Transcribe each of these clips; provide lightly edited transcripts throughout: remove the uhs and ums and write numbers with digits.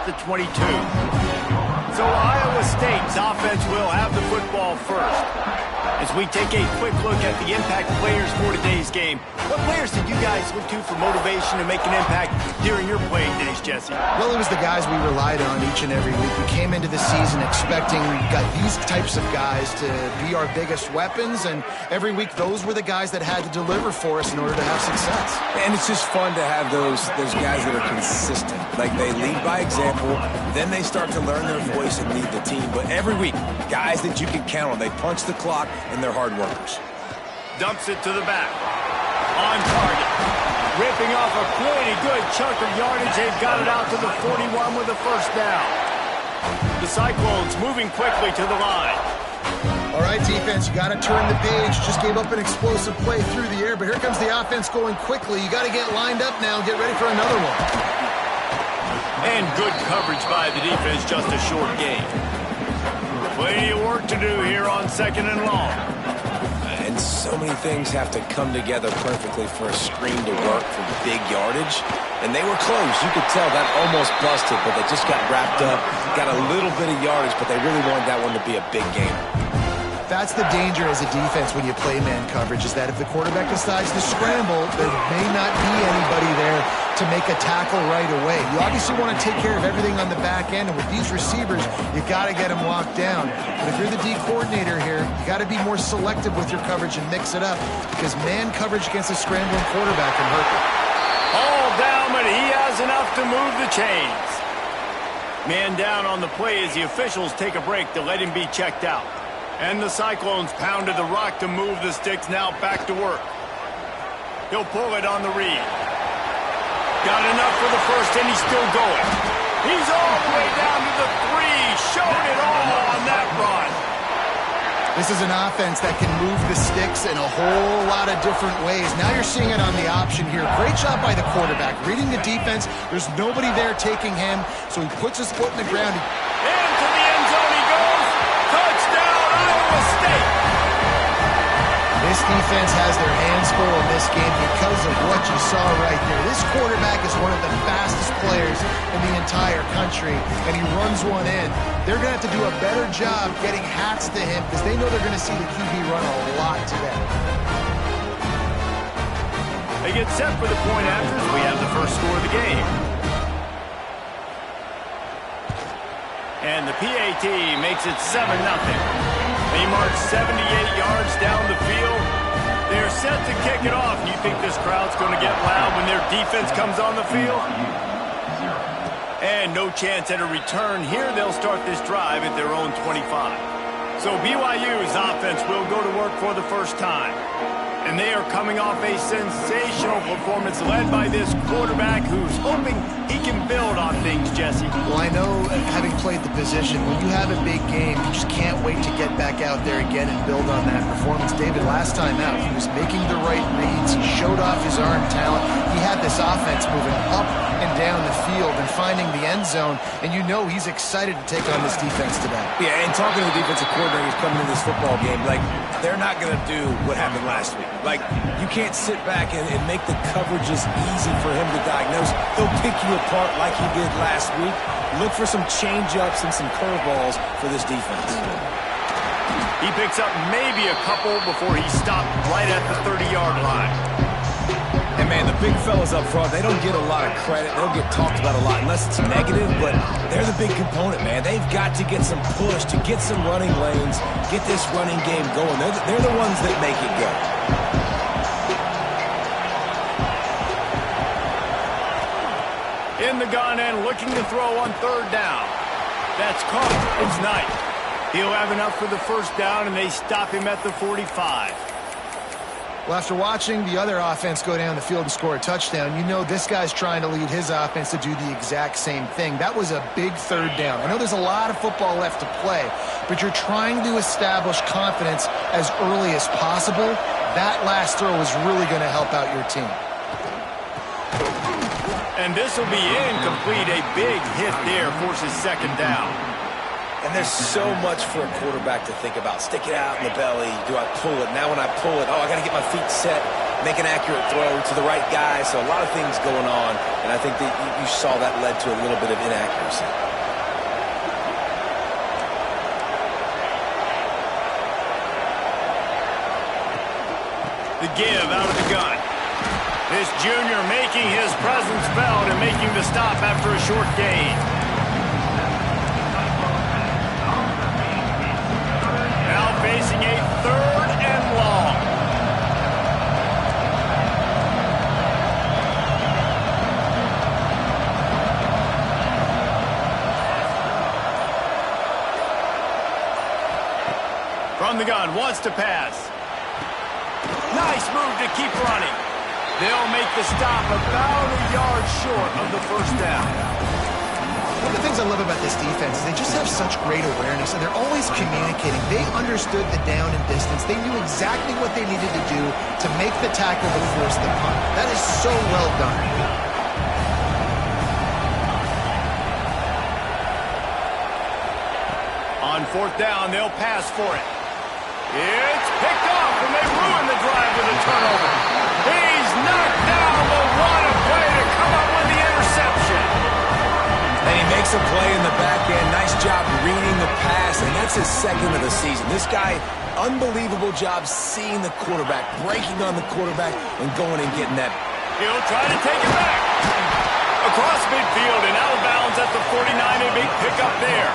the 22. So Iowa State's offense will have the football first. As we take a quick look at the impact players for today's game, what players did you guys look to for motivation to make an impact during your playing days, Jesse? Well, it was the guys we relied on each and every week. We came into the season expecting these types of guys to be our biggest weapons, and every week those were the guys that had to deliver for us in order to have success. And it's just fun to have those guys that are consistent. Like, they lead by example, then they start to learn their voice and lead the team. But every week, guys that you can count on, they punch the clock, and they're hard workers. Dumps it to the back. On target. Ripping off a pretty good chunk of yardage. They've got it out to the 41 with a first down. The Cyclones moving quickly to the line. All right, defense, you got to turn the page. Just gave up an explosive play through the air, but here comes the offense going quickly. You got to get lined up now and get ready for another one. And good coverage by the defense, just a short gain. Plenty of work to do here on 2nd and long. And so many things have to come together perfectly for a screen to work for big yardage. And they were close. You could tell that almost busted, but they just got wrapped up, got a little bit of yardage, but they really wanted that one to be a big game. That's the danger as a defense when you play man coverage, is that if the quarterback decides to scramble, there may not be anybody there to make a tackle right away. You obviously want to take care of everything on the back end, and with these receivers, you got to get them locked down. But if you're the D coordinator here, you got to be more selective with your coverage and mix it up, because man coverage against a scrambling quarterback can hurt you. All down, but he has enough to move the chains. Man down on the play as the officials take a break to let him be checked out. And the Cyclones pounded the rock to move the sticks, now back to work. He'll pull it on the read. Got enough for the first, and he's still going. He's all the way down to the 3, showed it all on that run. This is an offense that can move the sticks in a whole lot of different ways. Now you're seeing it on the option here. Great job by the quarterback. Reading the defense, there's nobody there taking him, so he puts his foot in the ground. Into the end zone he goes. Touchdown, Iowa State. This defense has their hands full in this game because of what you saw right there. This quarterback is one of the fastest players in the entire country, and he runs one in. They're going to have to do a better job getting hats to him because they know they're going to see the QB run a lot today. They get set for the point after as we have the first score of the game. And the PAT makes it 7-0. They march 78 yards down the field. They're set to kick it off. You think this crowd's going to get loud when their defense comes on the field? And no chance at a return here. They'll start this drive at their own 25. So BYU's offense will go to work for the first time. And they are coming off a sensational performance led by this quarterback who's hoping he can build on things, Jesse. Well, I know, having played the position, when you have a big game, you just can't wait to get back out there again and build on that performance. David, last time out, he was making the right reads. He showed off his arm talent. He had this offense moving up and down the field and finding the end zone, and you know he's excited to take on this defense today. Yeah, and talking to the defensive coordinator who's coming into this football game, like, they're not going to do what happened last week. Like, you can't sit back and make the coverages easy for him to diagnose. He'll pick you apart like he did last week. Look for some change-ups and some curveballs for this defense. He picks up maybe a couple before he stopped right at the 30-yard line. And, man, the big fellas up front, they don't get a lot of credit. They don't get talked about a lot unless it's negative, but they're the big component, man. They've got to get some push, to get some running lanes, get this running game going. They're the ones that make it go. In the gun and looking to throw on 3rd down. That's caught. It's Knight. He'll have enough for the first down, and they stop him at the 45. Well, after watching the other offense go down the field and score a touchdown, you know this guy's trying to lead his offense to do the exact same thing. That was a big 3rd down. I know there's a lot of football left to play, but you're trying to establish confidence as early as possible. That last throw is really going to help out your team. And this will be incomplete. A big hit there forces 2nd down. And there's so much for a quarterback to think about. Stick it out in the belly. Do I pull it? Now when I pull it, oh, I got to get my feet set. make an accurate throw to the right guy. So a lot of things going on, and I think that you saw that led to a little bit of inaccuracy. The give out of the gun. This junior making his presence felt and making the stop after a short gain. Now facing a 3rd and long. From the gun, wants to pass. Nice move to keep running. They'll make the stop about a yard short of the first down. One of the things I love about this defense is they just have such great awareness, and they're always communicating. They understood the down and distance. They knew exactly what they needed to do to make the tackle to force the punt. That is so well done. On 4th down, they'll pass for it. It's picked off, and they ruin the drive with a turnover. He's knocked down, but what a play to come up with the interception. And he makes a play in the back end. Nice job reading the pass, and that's his 2nd of the season. This guy, unbelievable job seeing the quarterback, breaking on the quarterback, and going and getting that. He'll try to take it back. Across midfield and out of bounds at the 49, a big pickup there.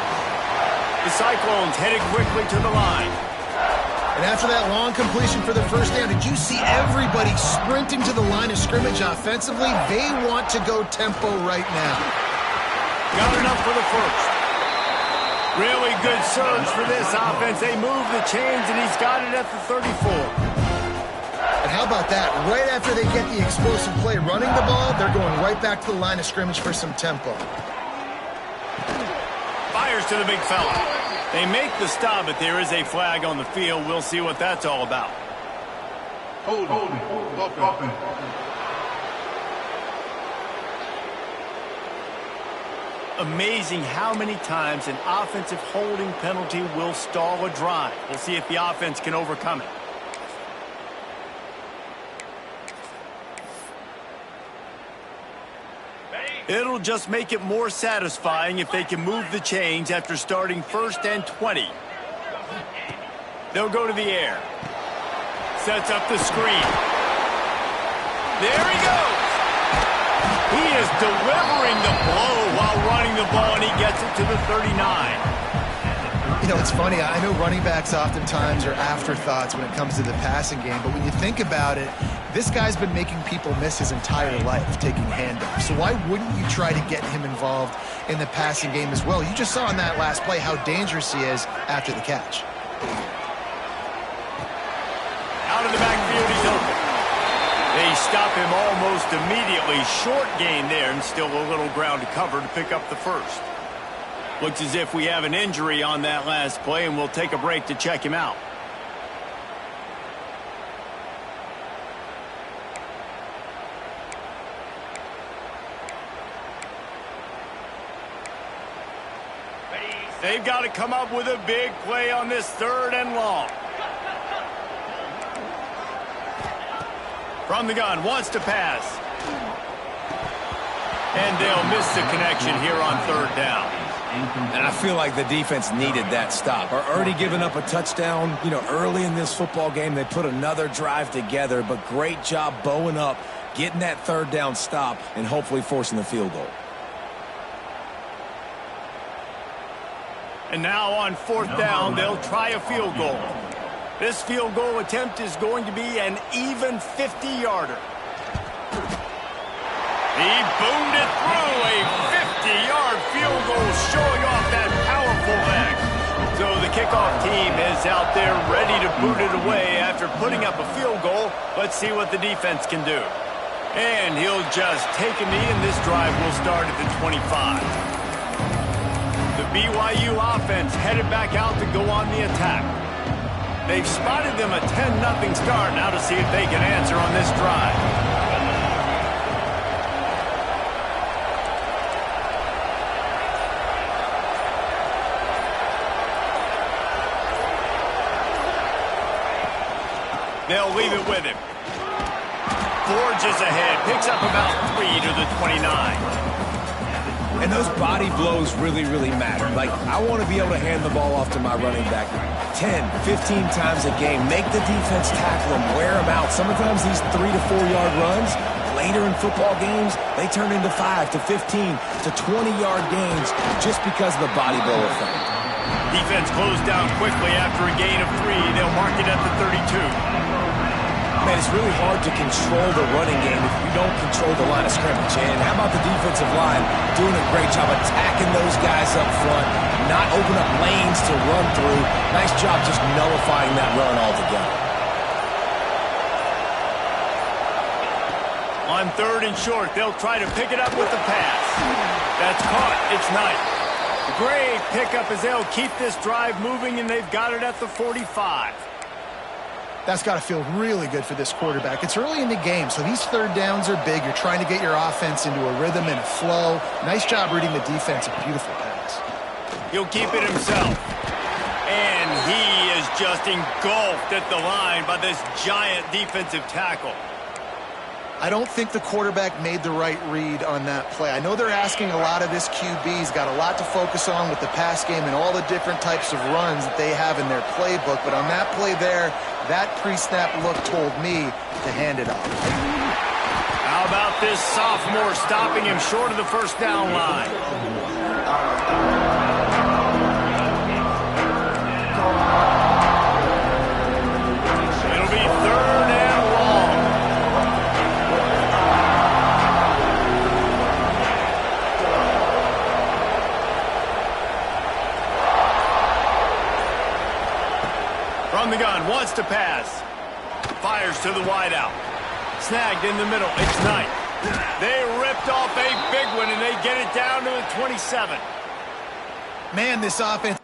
The Cyclones headed quickly to the line. And after that long completion for the first down, did you see everybody sprinting to the line of scrimmage offensively? They want to go tempo right now. Got enough for the first. Really good surge for this offense. They move the chains, and he's got it at the 34. And how about that? Right after they get the explosive play running the ball, they're going right back to the line of scrimmage for some tempo. Fires to the big fella. They make the stop, but there is a flag on the field. We'll see what that's all about. Hold it. Amazing how many times an offensive holding penalty will stall a drive. We'll see if the offense can overcome it. It'll just make it more satisfying if they can move the chains after starting 1st and 20. They'll go to the air. Sets up the screen. There he goes. He is delivering the blow while running the ball, and he gets it to the 39. You know, it's funny. I know running backs oftentimes are afterthoughts when it comes to the passing game, but when you think about it, this guy's been making people miss his entire life taking handoffs. So why wouldn't you try to get him involved in the passing game as well? You just saw in that last play how dangerous he is after the catch. Out of the backfield, he's open. They stop him almost immediately. Short gain there, and still a little ground to cover to pick up the first. Looks as if we have an injury on that last play, and we'll take a break to check him out. They've got to come up with a big play on this 3rd and long. From the gun, wants to pass. And they'll miss the connection here on 3rd down. And I feel like the defense needed that stop. Are already giving up a touchdown, early in this football game. They put another drive together, but great job bowing up, getting that 3rd down stop, and hopefully forcing the field goal. And now on 4th down, they'll try a field goal. This field goal attempt is going to be an even 50-yarder. He boomed it through, a 50-yard field goal showing off that powerful leg. So the kickoff team is out there ready to boot it away after putting up a field goal. Let's see what the defense can do. And he'll just take a knee, and this drive will start at the 25. The BYU offense headed back out to go on the attack. They've spotted them a 10-0 start. Now to see if they can answer on this drive. They'll leave it with him. forges ahead, picks up about 3 to the 29. And those body blows really, really matter. Like, I want to be able to hand the ball off to my running back 10, 15 times a game. Make the defense tackle them, wear them out. Sometimes these 3 to 4 yard runs, later in football games, they turn into 5 to 15 to 20-yard gains just because of the body blow effect. Defense closed down quickly after a gain of 3. They'll mark it at the 32. Man, it's really hard to control the running game if you don't control the line of scrimmage. And how about the defensive line doing a great job attacking those guys up front, not open up lanes to run through. Nice job just nullifying that run altogether. On 3rd and short, they'll try to pick it up with the pass. That's caught. It's Knight. Great pickup as they'll keep this drive moving, and they've got it at the 45. That's got to feel really good for this quarterback. It's early in the game, so these 3rd downs are big. You're trying to get your offense into a rhythm and a flow. Nice job reading the defense. A beautiful pass. He'll keep it himself. And he is just engulfed at the line by this giant defensive tackle. I don't think the quarterback made the right read on that play. I know they're asking a lot of this QB. He's got a lot to focus on with the pass game and all the different types of runs that they have in their playbook. But on that play there, that pre-snap look told me to hand it off. How about this sophomore stopping him short of the 1st down line? It'll be 3rd and long. From the gun, wants to pass. Fires to the wideout. Snagged in the middle. It's Knight. They ripped off a big one, and they get it down to the 27. Man, this offense...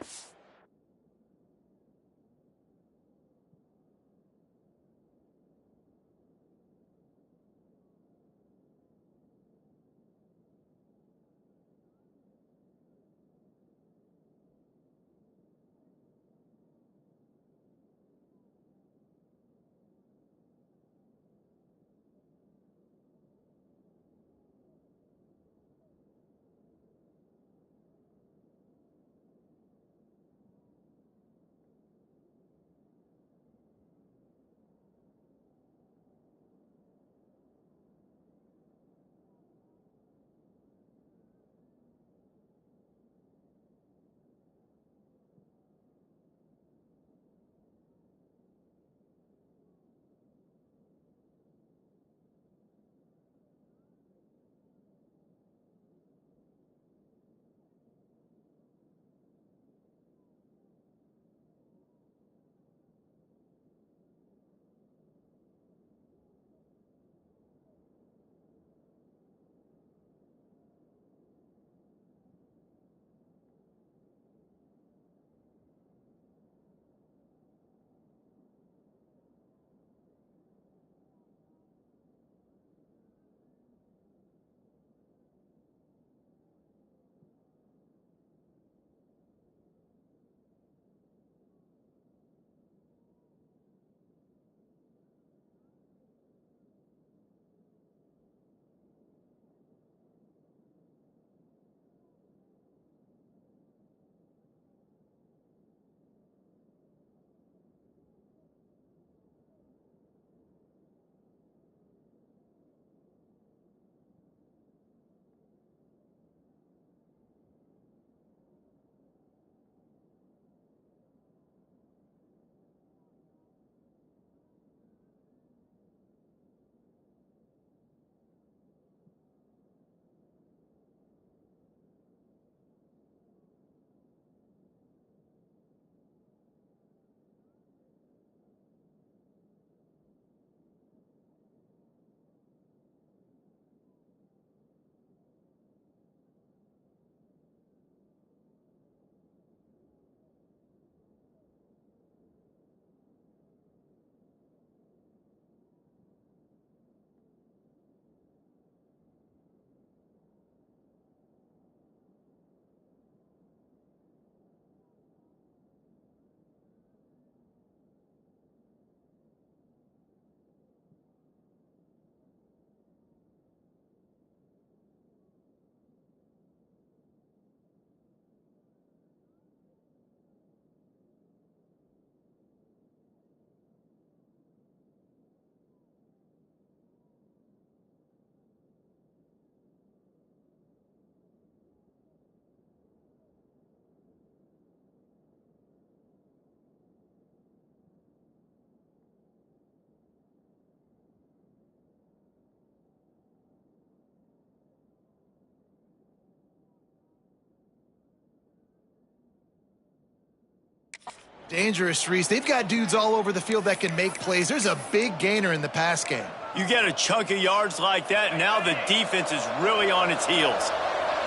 Dangerous, Reese. They've got dudes all over the field that can make plays. There's a big gainer in the pass game. You get a chunk of yards like that, and now the defense is really on its heels.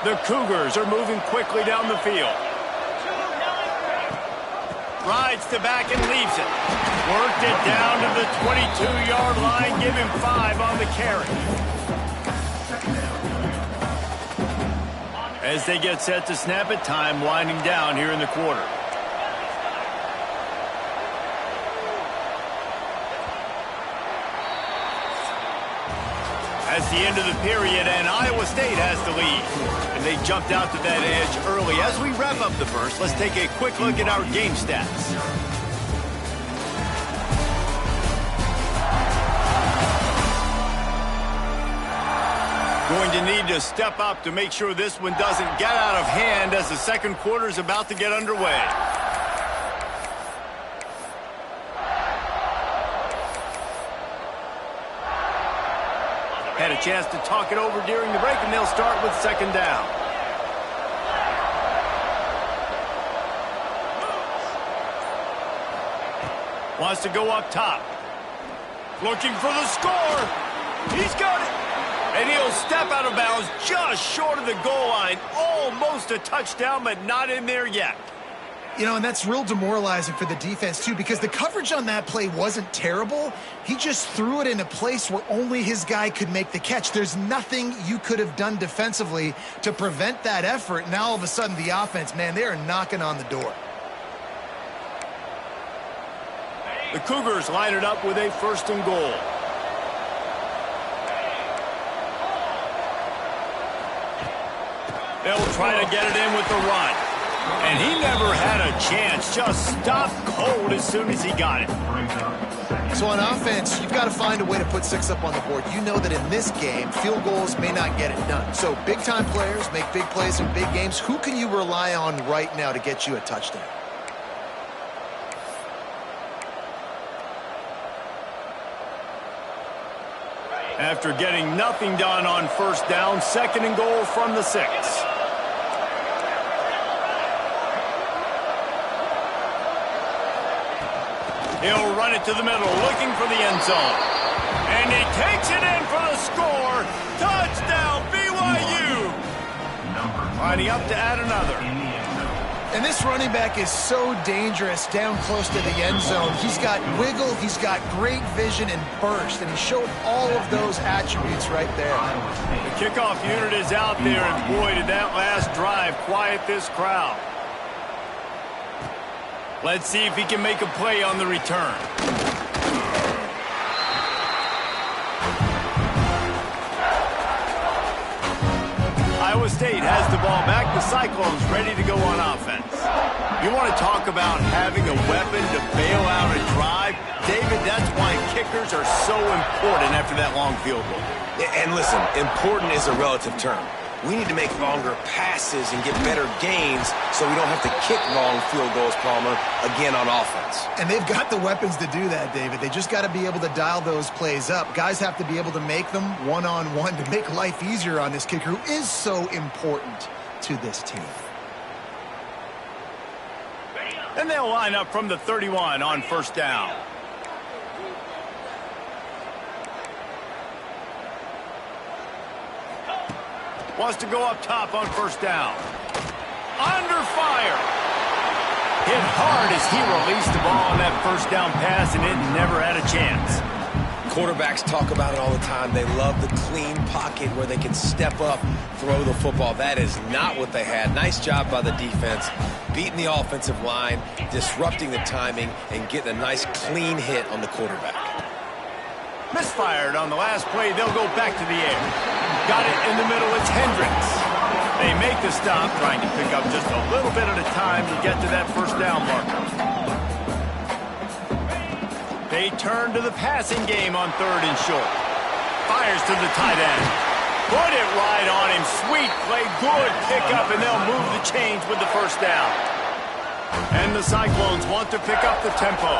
The Cougars are moving quickly down the field. Rides to back and leaves it. Worked it down to the 22-yard line. Give him 5 on the carry. As they get set to snap it, time winding down here in the quarter. That's the end of the period, and Iowa State has the lead. And they jumped out to that edge early. As we wrap up the first, let's take a quick look at our game stats. Going to need to step up to make sure this one doesn't get out of hand as the second quarter is about to get underway. Had a chance to talk it over during the break, and they'll start with second down. Wants to go up top. Looking for the score. He's got it. And he'll step out of bounds just short of the goal line. Almost a touchdown, but not in there yet. You know, and that's real demoralizing for the defense, too, because the coverage on that play wasn't terrible. He just threw it in a place where only his guy could make the catch. There's nothing you could have done defensively to prevent that effort. Now, all of a sudden, the offense, man, they are knocking on the door. The Cougars line it up with a 1st and goal. They'll try to get it in with the run. And he never had a chance. Just stopped cold as soon as he got it. So on offense, you've got to find a way to put 6 up on the board. You know that in this game, field goals may not get it done. So big-time players make big plays in big games. Who can you rely on right now to get you a touchdown? After getting nothing done on 1st down, 2nd and goal from the 6. He'll run it to the middle, looking for the end zone. And he takes it in for the score. Touchdown, BYU. Lining up to add another. And this running back is so dangerous down close to the end zone. He's got wiggle, he's got great vision and burst, and he showed all of those attributes right there. The kickoff unit is out there, and boy, did that last drive quiet this crowd. Let's see if he can make a play on the return. Iowa State has the ball back. The Cyclones ready to go on offense. You want to talk about having a weapon to bail out a drive? David, that's why kickers are so important after that long field goal. And listen, important is a relative term. We need to make longer passes and get better gains so we don't have to kick long field goals, Palmer, again on offense. And they've got the weapons to do that, David. They just got to be able to dial those plays up. Guys have to be able to make them one-on-one to make life easier on this kicker who is so important to this team. And they'll line up from the 31 on 1st down. Wants to go up top on 1st down. Under fire. Hit hard as he released the ball on that 1st down pass, and it never had a chance. Quarterbacks talk about it all the time. They love the clean pocket where they can step up, throw the football. That is not what they had. Nice job by the defense, beating the offensive line, disrupting the timing, and getting a nice clean hit on the quarterback. Misfired on the last play. They'll go back to the air. Got it in the middle. It's Hendricks. They make the stop, trying to pick up just a little bit at a time to get to that 1st down marker. They turn to the passing game on 3rd and short. Fires to the tight end. Put it right on him. Sweet play. Good pickup, and they'll move the chains with the 1st down. And the Cyclones want to pick up the tempo.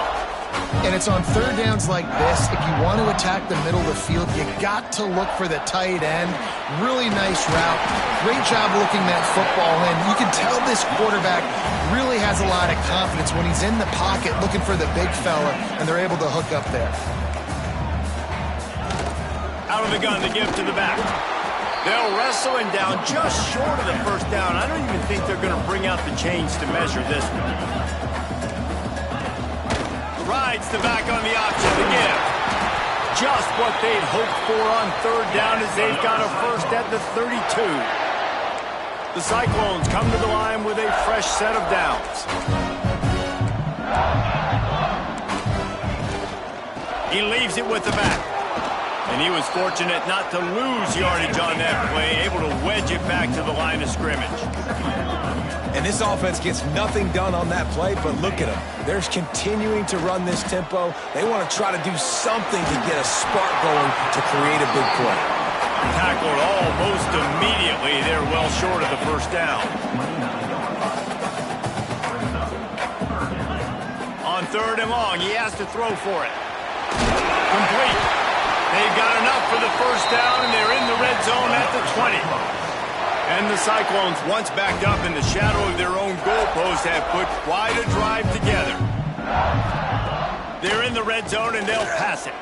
And it's on third downs like this, if you want to attack the middle of the field, you got to look for the tight end. Really nice route. Great job looking that football in. You can tell this quarterback really has a lot of confidence when he's in the pocket looking for the big fella, and they're able to hook up there. Out of the gun to give to the back. They'll wrestle him down just short of the first down. I don't even think they're going to bring out the chains to measure this one. Rides the back on the option to give. Just what they'd hoped for on third down as they've got a first at the 32. The Cyclones come to the line with a fresh set of downs. He leaves it with the back. And he was fortunate not to lose yardage on that play, able to wedge it back to the line of scrimmage. And this offense gets nothing done on that play, but look at them. They're continuing to run this tempo. They want to try to do something to get a spark going to create a big play. Tackled almost immediately. They're well short of the first down. On third and long, he has to throw for it. Complete. They've got enough for the first down, and they're in the red zone at the 20. And the Cyclones, once backed up in the shadow of their own goalpost, have put quite a drive together. They're in the red zone, and they'll pass it.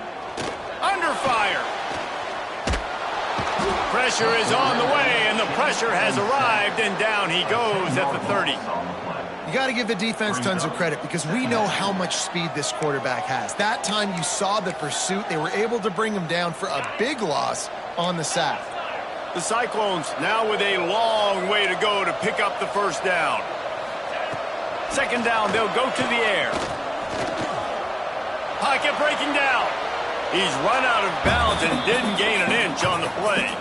Under fire. Pressure is on the way, and the pressure has arrived, and down he goes at the 30. You got to give the defense tons of credit because we know how much speed this quarterback has. That time you saw the pursuit. They were able to bring him down for a big loss on the sack. The Cyclones now with a long way to go to pick up the first down. Second down, they'll go to the air. Pocket breaking down. He's run out of bounds and didn't gain an inch on the play.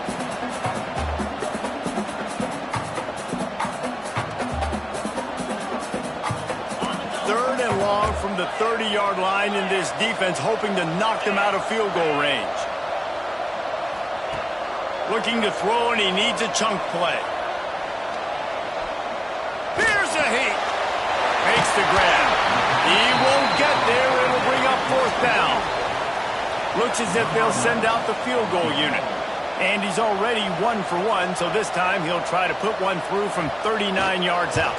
Third and long from the 30-yard line, in this defense hoping to knock them out of field goal range. Looking to throw, and he needs a chunk play. Here's a heat. Makes the grab. He won't get there. It'll bring up fourth down. Looks as if they'll send out the field goal unit. And he's already 1 for 1, so this time he'll try to put one through from 39 yards out.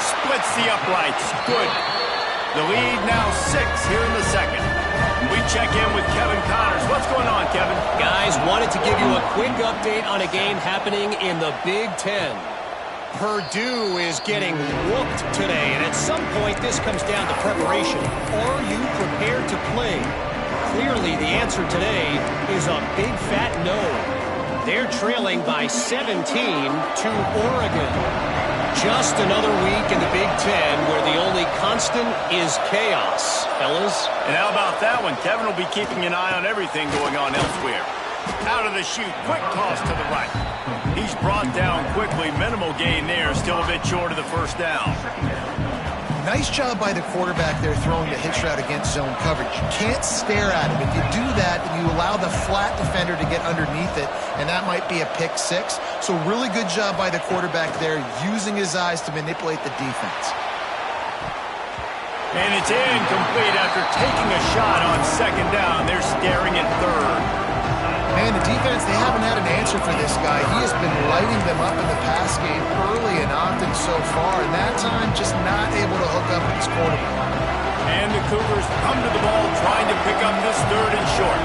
Splits the uprights. Good. The lead now 6 here in the second. We check in with Kevin Connors. What's going on, Kevin? Guys, wanted to give you a quick update on a game happening in the Big Ten. Purdue is getting whooped today, and at some point this comes down to preparation. Are you prepared to play? Clearly the answer today is a big fat no. They're trailing by 17 to Oregon. Just another week in the Big Ten where the only constant is chaos, fellas. And how about that one? Kevin will be keeping an eye on everything going on elsewhere. Out of the chute, quick toss to the right. He's brought down quickly. Minimal gain there, still a bit short of the first down. Nice job by the quarterback there throwing the hitch route against zone coverage. You can't stare at him. If you do that, then you allow the flat defender to get underneath it, and that might be a pick six. So really good job by the quarterback there, using his eyes to manipulate the defense. And it's incomplete after taking a shot on second down. They're staring at third. Man, the defense, they haven't had an answer for this guy. He has been lighting them up in the pass game early and often so far, and that time just not able to hook up with his quarterback. And the Cougars come to the ball trying to pick up this third and short.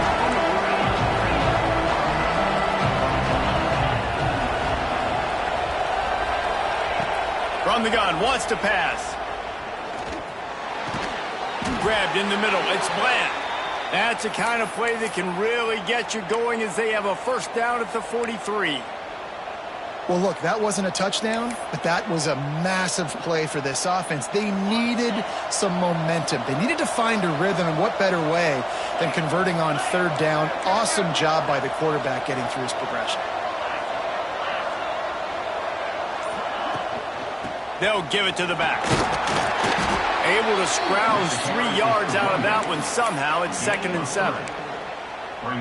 From the gun, wants to pass. Grabbed in the middle, it's Bland. That's the kind of play that can really get you going as they have a first down at the 43. Well, look, that wasn't a touchdown, but that was a massive play for this offense. They needed some momentum. They needed to find a rhythm, and what better way than converting on third down. Awesome job by the quarterback getting through his progression. They'll give it to the back. Able to scrounge 3 yards out of that one somehow. It's 2nd and 7.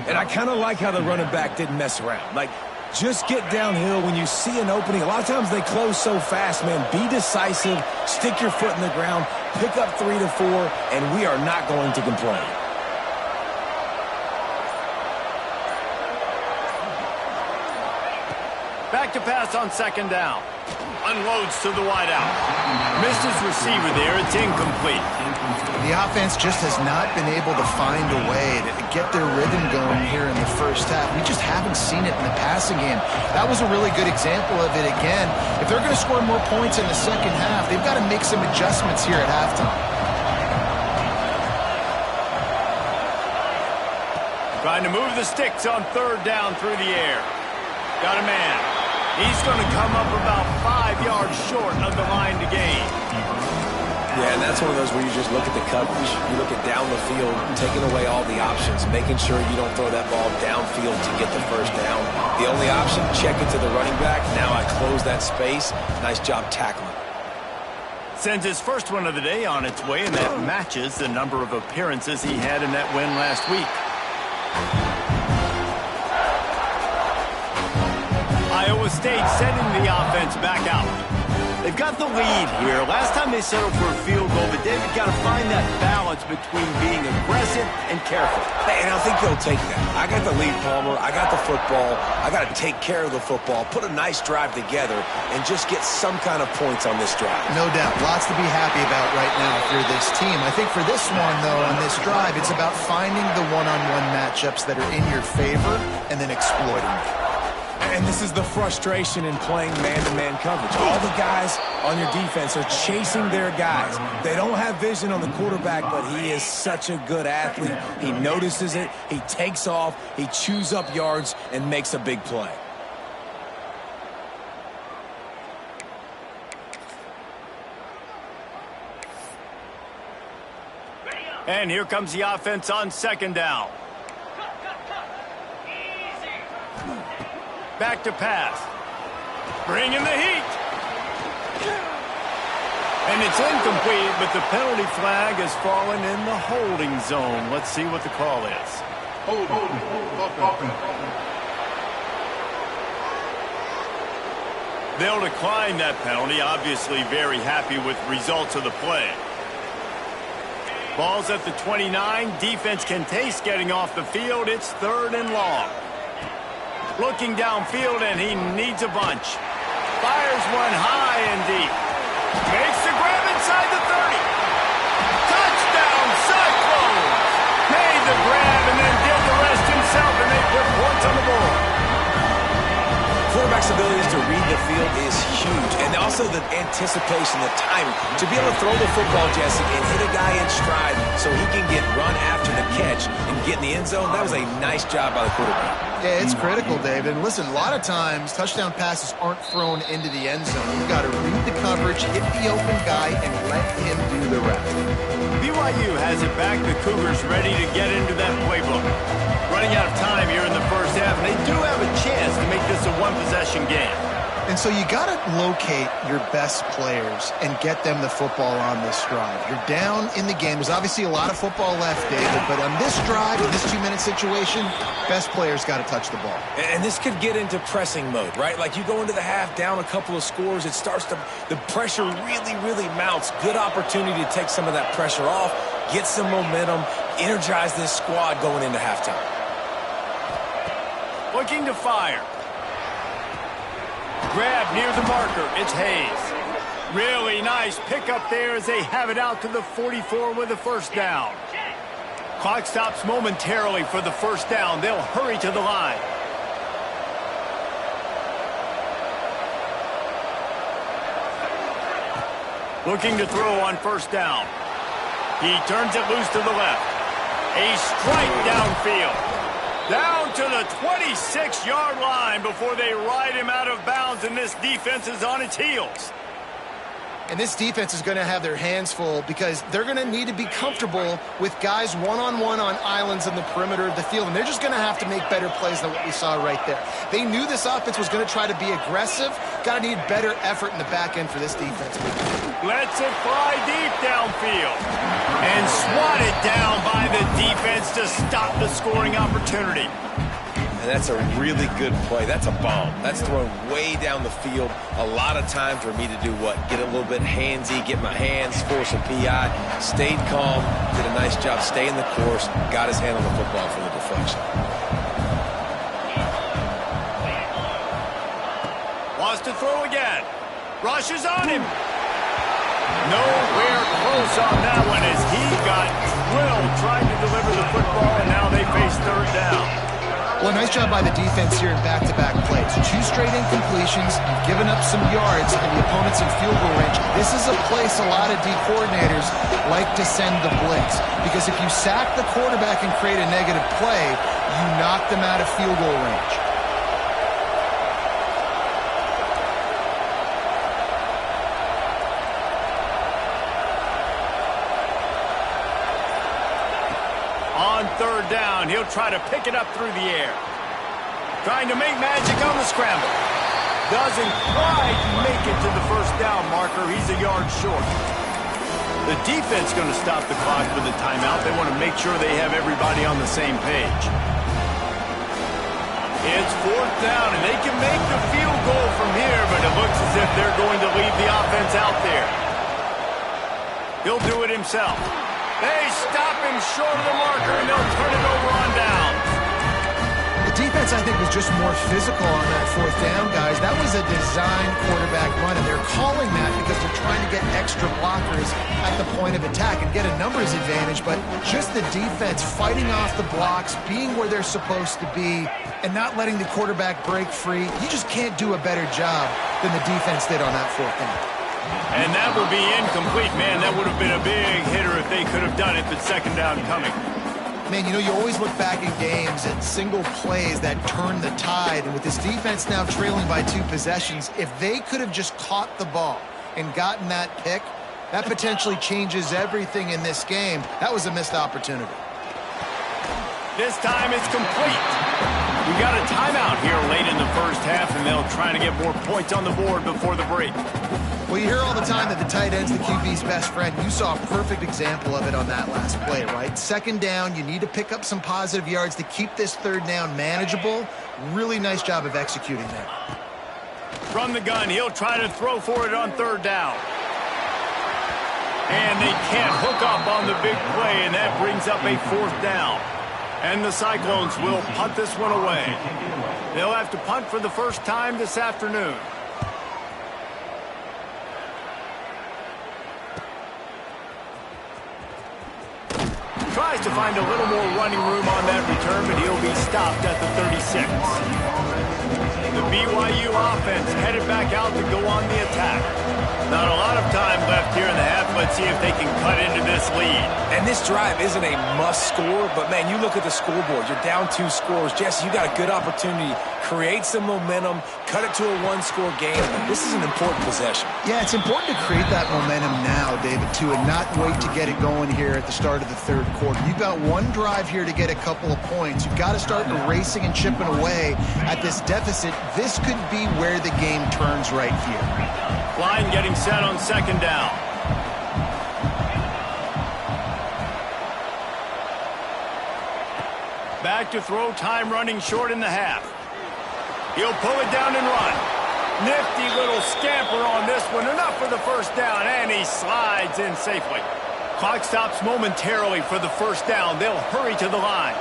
And I kind of like how the running back didn't mess around. Like, just get downhill when you see an opening. A lot of times they close so fast, man. Be decisive. Stick your foot in the ground. Pick up 3 to 4, and we are not going to complain. Back to pass on second down. Unloads to the wideout. Missed his receiver there. It's incomplete. The offense just has not been able to find a way to get their rhythm going here in the first half. We just haven't seen it in the passing game. That was a really good example of it again. If they're going to score more points in the second half, they've got to make some adjustments here at halftime. Trying to move the sticks on third down through the air. Got a man. He's going to come up about 5 yards short of the line to gain. Yeah, and that's one of those where you just look at the coverage. You look at down the field, taking away all the options, making sure you don't throw that ball downfield to get the first down. The only option, check it to the running back. Now I close that space. Nice job tackling. Sends his first one of the day on its way, and that matches the number of appearances he had in that win last week. Iowa State sending the offense back out. They've got the lead here. Last time they settled for a field goal, but they've got to find that balance between being aggressive and careful. And I think they'll take that. I got the lead, Palmer. I got the football. I got to take care of the football, put a nice drive together, and just get some kind of points on this drive. No doubt. Lots to be happy about right now if you're this team. I think for this one, though, on this drive, it's about finding the one-on-one matchups that are in your favor and then exploiting them. And this is the frustration in playing man-to-man coverage. All the guys on your defense are chasing their guys. They don't have vision on the quarterback, but he is such a good athlete. He notices it, he takes off, he chews up yards, and makes a big play. And here comes the offense on second down. Back to pass. Bring in the heat. And it's incomplete, but the penalty flag has fallen in the holding zone. Let's see what the call is. Hold. They'll decline that penalty, obviously very happy with results of the play. Ball's at the 29. Defense can taste getting off the field. It's third and long. Looking downfield, and he needs a bunch. Fires one high and deep. Makes the grab inside the 30. Touchdown, Cyclones! Made the grab and then did the rest himself, and they put points on the board. Quarterback's ability to read the field is huge, and also the anticipation, the timing. To be able to throw the football, Jesse, and hit a guy in stride so he can get run after the catch and get in the end zone, that was a nice job by the quarterback. Yeah, it's critical, David. And listen, a lot of times, touchdown passes aren't thrown into the end zone. You've got to read the coverage, hit the open guy, and let him do the rest. BYU has it back. The Cougars ready to get into that playbook. Running out of time here in the first half, and they do have a chance to make this a one-possession game. And so you got to locate your best players and get them the football on this drive. You're down in the game. There's obviously a lot of football left, David, but on this drive, in this 2-minute situation, best players got to touch the ball. And this could get into pressing mode, right? Like you go into the half, down a couple of scores, it starts to, the pressure really mounts. Good opportunity to take some of that pressure off, get some momentum, energize this squad going into halftime. Looking to fire. Grab near the marker. It's Hayes. Really nice pickup there as they have it out to the 44 with a first down. Clock stops momentarily for the first down. They'll hurry to the line. Looking to throw on first down. He turns it loose to the left. A strike downfield. Down to the 26-yard line before they ride him out of bounds, and this defense is on its heels. And this defense is going to have their hands full because they're going to need to be comfortable with guys one-on-one on islands in the perimeter of the field, and they're just going to have to make better plays than what we saw right there. They knew this offense was going to try to be aggressive. Got to need better effort in the back end for this defense. Lets it fly deep downfield. And swatted down by the defense to stop the scoring opportunity. And that's a really good play. That's a bomb. That's thrown way down the field. A lot of time for me to do what? Get a little bit handsy, get my hands, force a PI. Stayed calm, did a nice job staying the course, got his hand on the football for the deflection. Wants to throw again. Rushes on him. Nowhere close on that one as he got drilled trying to deliver the football, and now they face third down. Well, nice job by the defense here in back-to-back plays. 2 straight incompletions, you've given up some yards, and the opponent's in field goal range. This is a place a lot of D coordinators like to send the blitz, because if you sack the quarterback and create a negative play, you knock them out of field goal range. On third down, he'll try to pick it up through the air. Trying to make magic on the scramble. Doesn't quite make it to the first down marker. He's a yard short. The defense going to stop the clock with a timeout. They want to make sure they have everybody on the same page. It's fourth down, and they can make the field goal from here, but it looks as if they're going to leave the offense out there. He'll do it himself. They stop him short of the marker, and they'll turn it over on down. The defense, I think, was just more physical on that fourth down, guys. That was a designed quarterback run, and they're calling that because they're trying to get extra blockers at the point of attack and get a numbers advantage, but just the defense fighting off the blocks, being where they're supposed to be, and not letting the quarterback break free. You just can't do a better job than the defense did on that fourth down. And that will be incomplete, man. That would have been a big hitter if they could have done it, but second down coming. Man, you know, you always look back in games at single plays that turn the tide, and with this defense now trailing by 2 possessions, if they could have just caught the ball and gotten that pick, that potentially changes everything in this game. That was a missed opportunity. This time it's complete. We got a timeout here late in the first half, and they'll try to get more points on the board before the break. Well, you hear all the time that the tight end's the QB's best friend. You saw a perfect example of it on that last play, right? Second down, you need to pick up some positive yards to keep this third down manageable. Really nice job of executing that. From the gun, he'll try to throw for it on third down. And they can't hook up on the big play, and that brings up a fourth down. And the Cyclones will punt this one away. They'll have to punt for the first time this afternoon. Tries to find a little more running room on that return, but he'll be stopped at the 36. The BYU offense headed back out to go on the attack. Not a lot of time left here in the half. Let's see if they can cut into this lead. And this drive isn't a must score, but, man, you look at the scoreboard. You're down 2 scores. Jesse, you got a good opportunity. Create some momentum. Cut it to a 1-score game. This is an important possession. Yeah, it's important to create that momentum now, David, too, and not wait to get it going here at the start of the third quarter. You've got one drive here to get a couple of points. You've got to start erasing and chipping away at this deficit. This could be where the game turns right here. Line getting set on second down. Back to throw, time running short in the half. He'll pull it down and run. Nifty little scamper on this one. Enough for the first down, and he slides in safely. Clock stops momentarily for the first down. They'll hurry to the line.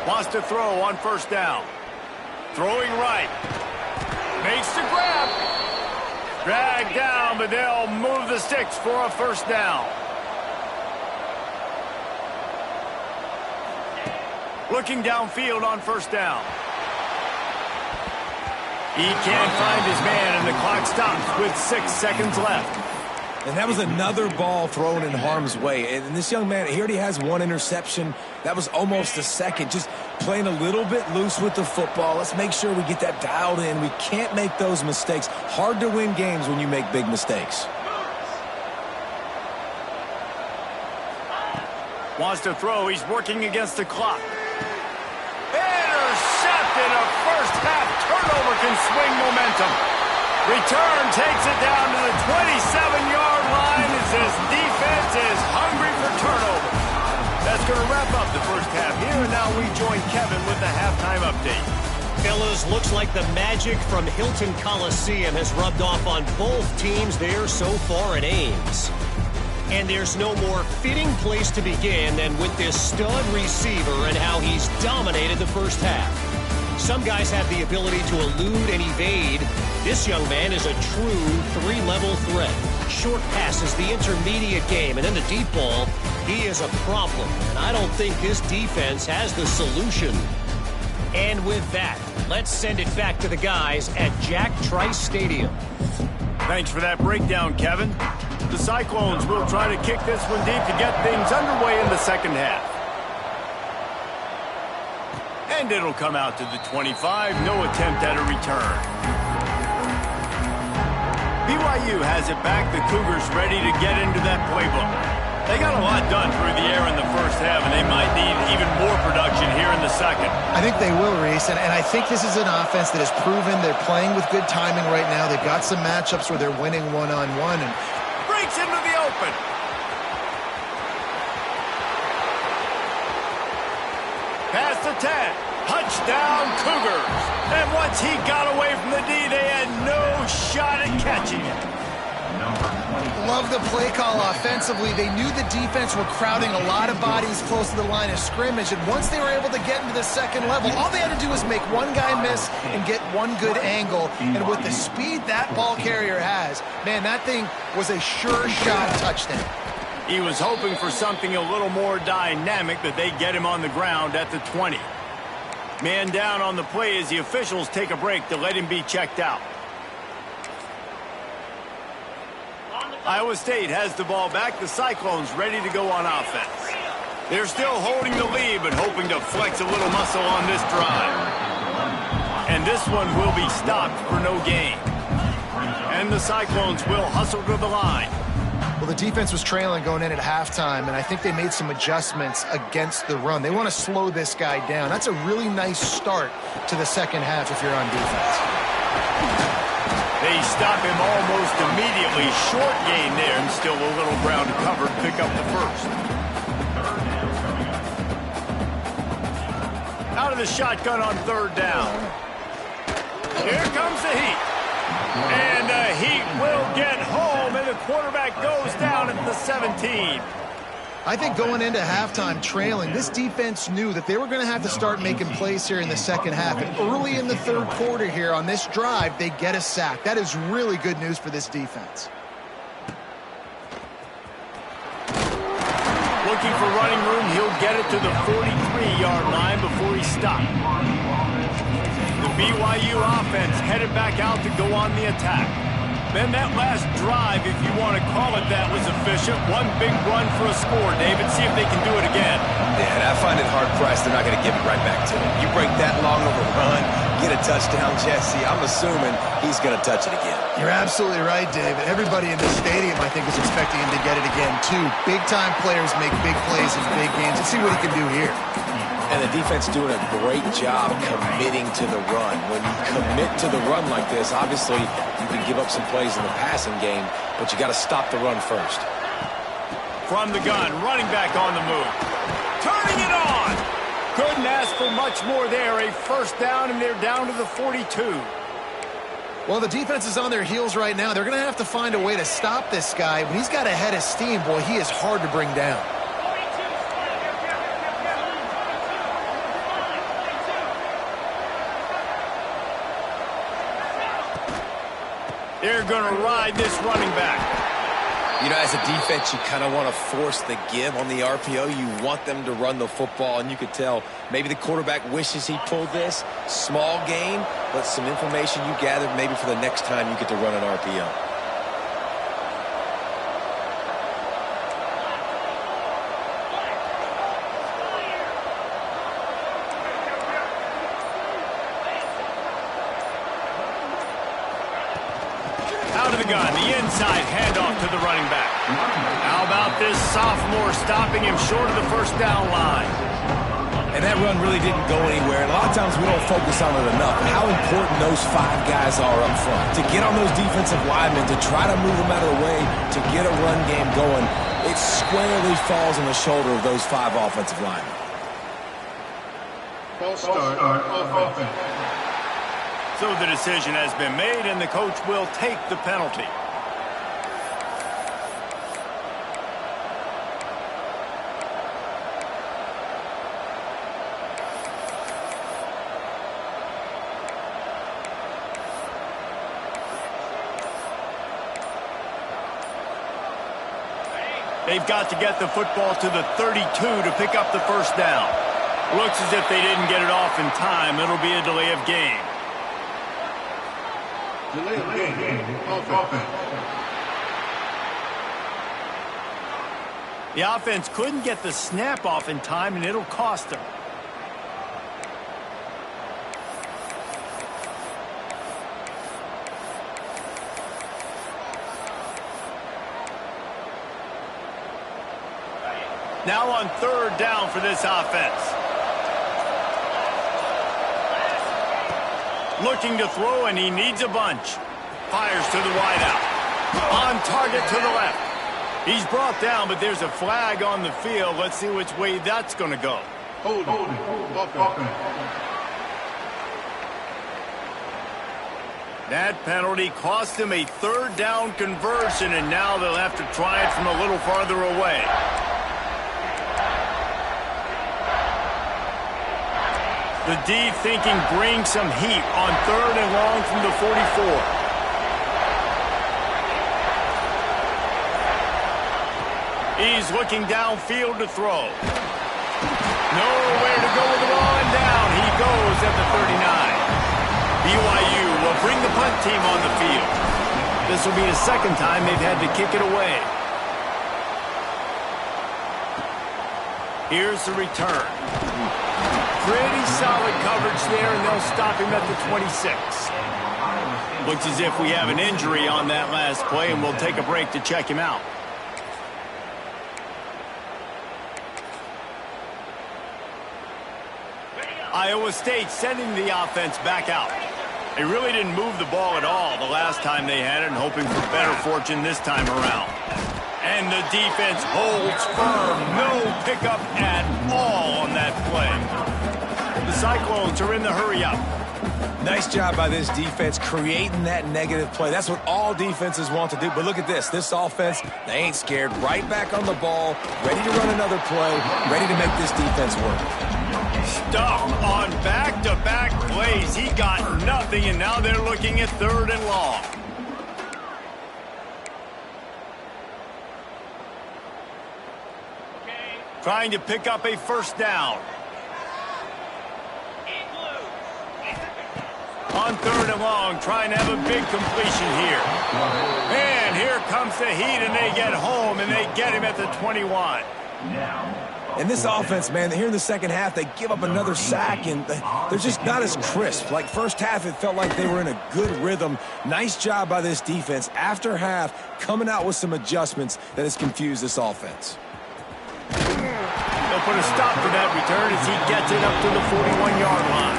Wants to throw on first down. Throwing right. Makes the grab. Dragged down, but they'll move the sticks for a first down. Looking downfield on first down. He can't find his man, and the clock stops with 6 seconds left. And that was another ball thrown in harm's way. And this young man, he already has 1 interception. That was almost a second. Just playing a little bit loose with the football. Let's make sure we get that dialed in. We can't make those mistakes. Hard to win games when you make big mistakes. Wants to throw. He's working against the clock. Intercepted. A first-half turnover can swing momentum. Return takes it down to the 27-yard line as this defense is hungry for turnover. That's going to wrap up the first half here, and now we join Kevin with the halftime update. Fellas, looks like the magic from Hilton Coliseum has rubbed off on both teams there so far at Ames. And there's no more fitting place to begin than with this stud receiver and how he's dominated the first half. Some guys have the ability to elude and evade. This young man is a true three-level threat. Short passes, the intermediate game, and then the deep ball. He is a problem, and I don't think this defense has the solution. And with that, let's send it back to the guys at Jack Trice Stadium. Thanks for that breakdown, Kevin. The Cyclones will try to kick this one deep to get things underway in the second half. And it'll come out to the 25. No attempt at a return. BYU has it back. The Cougars ready to get into that playbook. They got a lot done through the air in the first half, and they might need even more production here in the second. I think they will, Reese, and I think this is an offense that has proven they're playing with good timing right now. They've got some matchups where they're winning one-on-one. And breaks into the open. Past the 10. Touchdown, Cougars. And once he got away from the D, they had no shot at catching it. Love the play call offensively. They knew the defense were crowding a lot of bodies close to the line of scrimmage, and once they were able to get into the second level, all they had to do was make one guy miss and get one good angle. And with the speed that ball carrier has, man, that thing was a sure shot touchdown. He was hoping for something a little more dynamic, but they get him on the ground at the 20. Man down on the play as the officials take a break to let him be checked out. Iowa State has the ball back. The Cyclones ready to go on offense. They're still holding the lead, but hoping to flex a little muscle on this drive. And this one will be stopped for no gain. And the Cyclones will hustle to the line. Well, the defense was trailing going in at halftime, and I think they made some adjustments against the run. They want to slow this guy down. That's a really nice start to the second half if you're on defense. They stop him almost immediately. Short gain there, and still a little ground to cover to pick up the first. Out of the shotgun on third down. Here comes the heat. And the Heat will get home, and the quarterback goes down at the 17. I think going into halftime trailing, this defense knew that they were going to have to start making plays here in the second half. And early in the third quarter here on this drive, they get a sack. That is really good news for this defense. Looking for running room, he'll get it to the 43-yard line before he stopped. The BYU offense headed back out to go on the attack. Then that last drive, if you want to call it that, was efficient. One big run for a score, David. See if they can do it again. Yeah, and I find it hard-pressed they're not going to give it right back to him. You break that long of a run, get a touchdown, Jesse, I'm assuming he's going to touch it again. You're absolutely right, David. Everybody in the stadium, I think, is expecting him to get it again, too. Big-time players make big plays in big games. Let's see what he can do here. And the defense doing a great job committing to the run. When you commit to the run like this, obviously you can give up some plays in the passing game, but you got to stop the run first. From the gun, running back on the move. Turning it on! Couldn't ask for much more there. A first down, and they're down to the 42. Well, the defense is on their heels right now. They're going to have to find a way to stop this guy. When he's got a head of steam, boy, he is hard to bring down. They're going to ride this running back. You know, as a defense, you kind of want to force the give on the RPO. You want them to run the football, and you could tell maybe the quarterback wishes he pulled this. Small gain, but some information you gathered maybe for the next time you get to run an RPO. Out of the gun, the inside handoff to the running back. How about this sophomore stopping him short of the first down line? And that run really didn't go anywhere. And a lot of times we don't focus on it enough. How important those five guys are up front. To get on those defensive linemen, to try to move them out of the way, to get a run game going. it squarely falls on the shoulder of those 5 offensive linemen. False start on offense. So the decision has been made, and the coach will take the penalty. They've got to get the football to the 32 to pick up the first down. Looks as if they didn't get it off in time. It'll be a delay of game. Delay of game. Offense. The offense couldn't get the snap off in time, and it'll cost them. Now on 3rd down for this offense. Looking to throw, and he needs a bunch. Fires to the wideout. On target to the left. He's brought down, but there's a flag on the field. Let's see which way that's going to go. Hold offense. That penalty cost him a 3rd down conversion, and now they'll have to try it from a little farther away. The D thinking bring some heat on 3rd and long from the 44. He's looking downfield to throw. Nowhere to go with the ball, and down he goes at the 39. BYU will bring the punt team on the field. This will be the 2nd time they've had to kick it away. Here's the return. Pretty solid coverage there, and they'll stop him at the 26. Looks as if we have an injury on that last play, and we'll take a break to check him out. Iowa State sending the offense back out. They really didn't move the ball at all the last time they had it, and hoping for better fortune this time around. And the defense holds firm. No pickup at all on that play. The Cyclones are in the hurry-up. Nice job by this defense creating that negative play. That's what all defenses want to do. But look at this. This offense, they ain't scared. Right back on the ball, ready to run another play, ready to make this defense work. Stuck on back-to-back plays. He got nothing, and now they're looking at 3rd and long. Trying to pick up a 1st down. On 3rd and long, trying to have a big completion here. And here comes the heat, and they get home, and they get him at the 21. And this offense, man, here in the 2nd half, they give up another sack, and they're just not as crisp. Like, 1st half, it felt like they were in a good rhythm. Nice job by this defense. After half, coming out with some adjustments that has confused this offense. They'll put a stop to that return as he gets it up to the 41-yard line.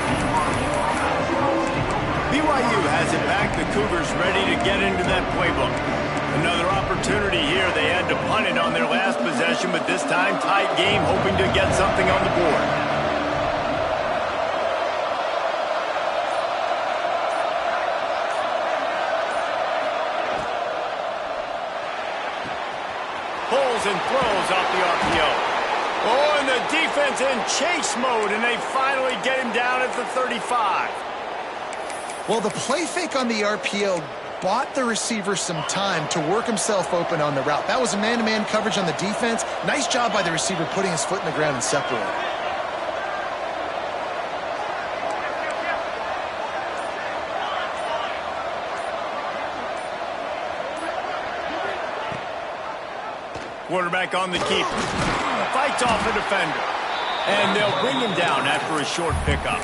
BYU has it back. The Cougars ready to get into that playbook. Another opportunity here. They had to punt it on their last possession, but this time tight game, hoping to get something on the board. Pulls and throws off the RPO. Oh, and the defense in chase mode, and they finally get him down at the 35. Well, the play fake on the RPO bought the receiver some time to work himself open on the route. That was a man-to-man coverage on the defense. Nice job by the receiver putting his foot in the ground and separating. Quarterback on the keeper. Fights off a defender. And they'll bring him down after a short pickup.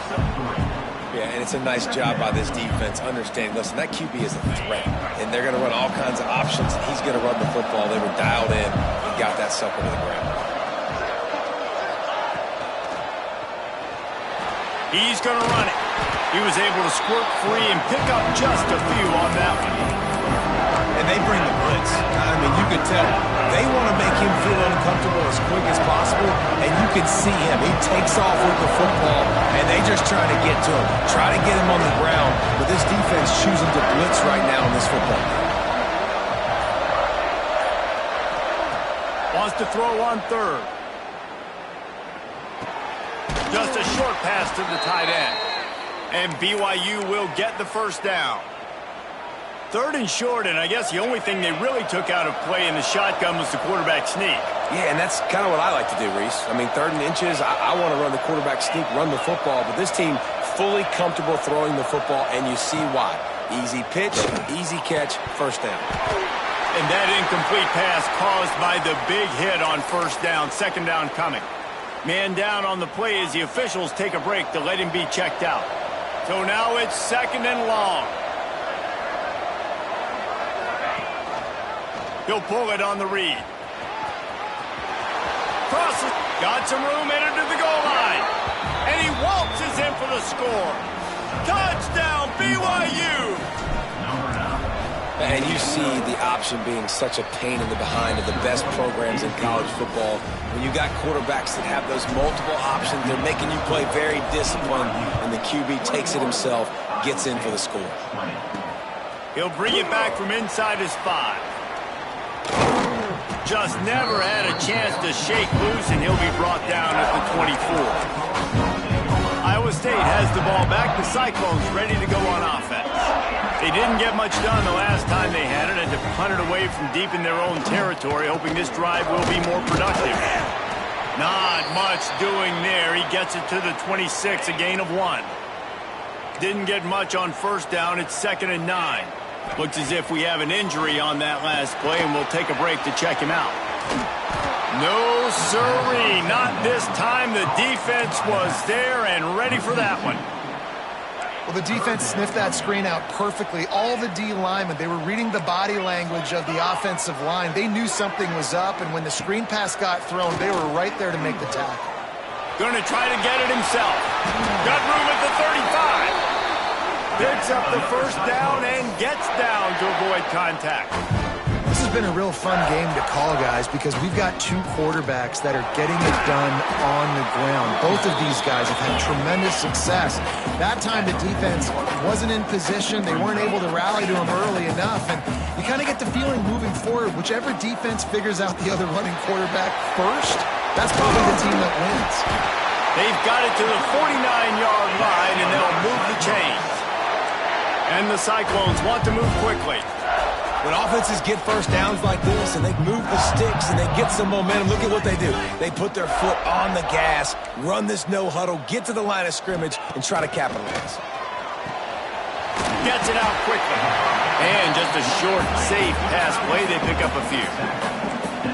Yeah, and it's a nice job by this defense understanding, listen, that QB is a threat, and they're going to run all kinds of options, and he's going to run the football. They were dialed in and got that sucker to the ground. He's going to run it. He was able to squirt free and pick up just a few on that one. And and they bring the blitz. I mean, you could tell they want to make him feel uncomfortable as quick as possible, and you can see him. He takes off with the football, and they just try to get to him, try to get him on the ground, but this defense choosing to blitz right now in this football game. Wants to throw on third. Just a short pass to the tight end. And BYU will get the first down. Third and short, and I guess the only thing they really took out of play in the shotgun was the quarterback sneak. Yeah, and that's kind of what I like to do, Reese. I mean, 3rd and inches, I want to run the quarterback sneak, run the football, but this team fully comfortable throwing the football, and you see why. Easy pitch, easy catch, first down. And that incomplete pass caused by the big hit on first down, second down coming. Man down on the play as the officials take a break to let him be checked out. So now it's 2nd and long. He'll pull it on the read. Crosses, got some room, entered to the goal line. And he waltzes in for the score. Touchdown, BYU! And you see the option being such a pain in the behind of the best programs in college football. When you got quarterbacks that have those multiple options, they're making you play very disciplined, and the QB takes it himself, gets in for the score. He'll bring it back from inside his 5. Just never had a chance to shake loose, and he'll be brought down at the 24. Iowa State has the ball back. The Cyclones ready to go on offense. They didn't get much done the last time they had it, and to punt it away from deep in their own territory, hoping this drive will be more productive. Not much doing there. He gets it to the 26, a gain of 1. Didn't get much on first down. It's 2nd and 9. Looks as if we have an injury on that last play, and we'll take a break to check him out. No, sirree, not this time. The defense was there and ready for that one. Well, the defense sniffed that screen out perfectly. All the D linemen, they were reading the body language of the offensive line. They knew something was up, and when the screen pass got thrown, they were right there to make the tackle. Going to try to get it himself. Got room at the 35. Picks up the first down and gets down to avoid contact. This has been a real fun game to call, guys, because we've got 2 quarterbacks that are getting it done on the ground. Both of these guys have had tremendous success. That time the defense wasn't in position. They weren't able to rally to him early enough. And you kind of get the feeling moving forward, whichever defense figures out the other running quarterback first, that's probably the team that wins. They've got it to the 49-yard line, and they'll move the chains. And the Cyclones want to move quickly. When offenses get first downs like this and they move the sticks and they get some momentum, look at what they do. They put their foot on the gas, run this no huddle, get to the line of scrimmage, and try to capitalize. Gets it out quickly. And just a short, safe pass play, they pick up a few.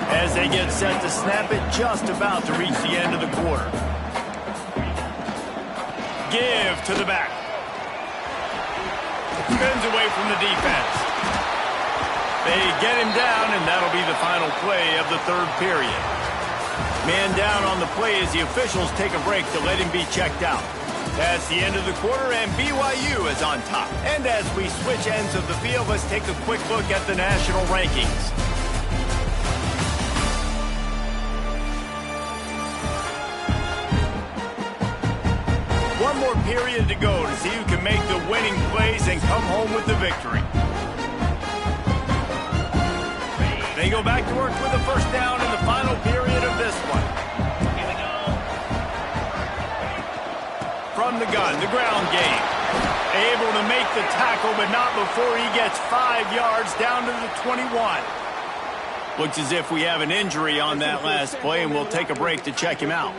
As they get set to snap it, just about to reach the end of the quarter. Give to the back. Spins away from the defense. They get him down, and that'll be the final play of the 3rd period. Man down on the play as the officials take a break to let him be checked out. That's the end of the quarter, and BYU is on top. And as we switch ends of the field, let's take a quick look at the national rankings. One more period to go to see who can make the winning plays and come home with the victory. They go back to work with a first down in the final period of this one. Here we go. From the gun, the ground game. Able to make the tackle, but not before he gets 5 yards down to the 21. Looks as if we have an injury on that last play, and we'll take a break to check him out.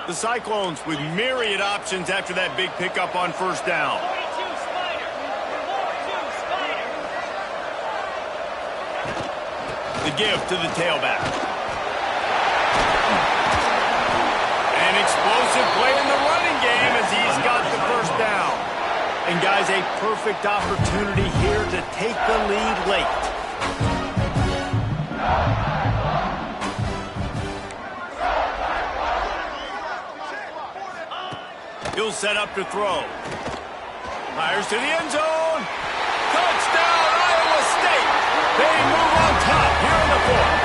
The Cyclones with myriad options after that big pickup on first down. The give to the tailback. An explosive play in the running game as he's got the first down. And guys, a perfect opportunity here to take the lead late. He'll set up to throw. Fires to the end zone. Touchdown, Iowa State. They move on top here in the fourth.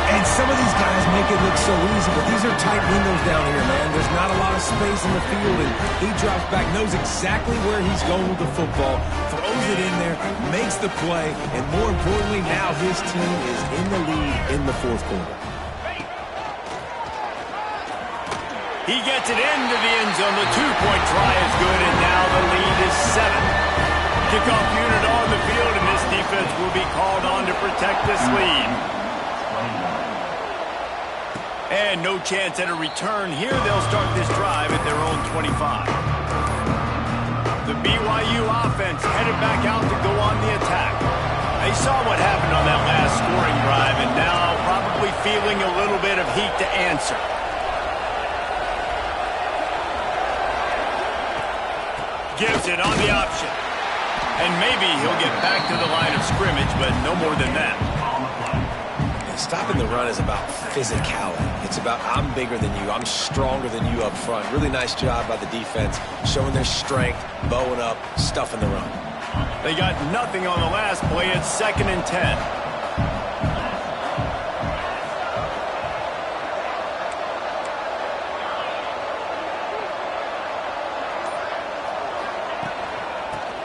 And some of these guys make it look so easy, but these are tight windows down here, man. There's not a lot of space in the field, and he drops back, knows exactly where he's going with the football, throws it in there, makes the play, and more importantly, now his team is in the lead in the fourth quarter. He gets it into the end zone. The two-point try is good, and now the lead is 7. Kickoff unit on the field, and this defense will be called on to protect this lead. And no chance at a return here. They'll start this drive at their own 25. The BYU offense headed back out to go on the attack. They saw what happened on that last scoring drive, and now probably feeling a little bit of heat to answer. Gives it on the option. And maybe he'll get back to the line of scrimmage, but no more than that. Stopping the run is about physicality. It's about I'm bigger than you. I'm stronger than you up front. Really nice job by the defense, showing their strength, bowing up, stuffing the run. They got nothing on the last play. It's 2nd and 10.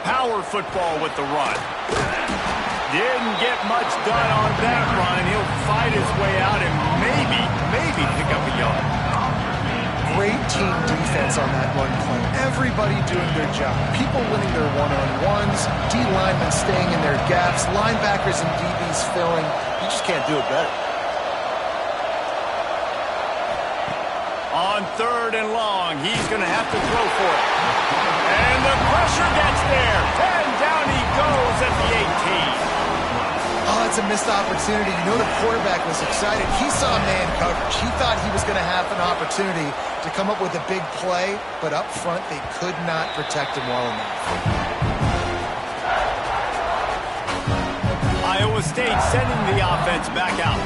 Power football with the run. Didn't get much done on that run. He'll fight his way out and maybe pick up a yard. Great team defense on that run play. Everybody doing their job. People winning their one-on-ones, D linemen staying in their gaps, linebackers and DBs filling. You just can't do it better. On 3rd and long, he's going to have to throw for it. And the pressure gets there. And down he goes at the 18. Oh, it's a missed opportunity. You know the quarterback was excited. He saw man coverage. He thought he was going to have an opportunity to come up with a big play, but up front they could not protect him well enough. Iowa State sending the offense back out.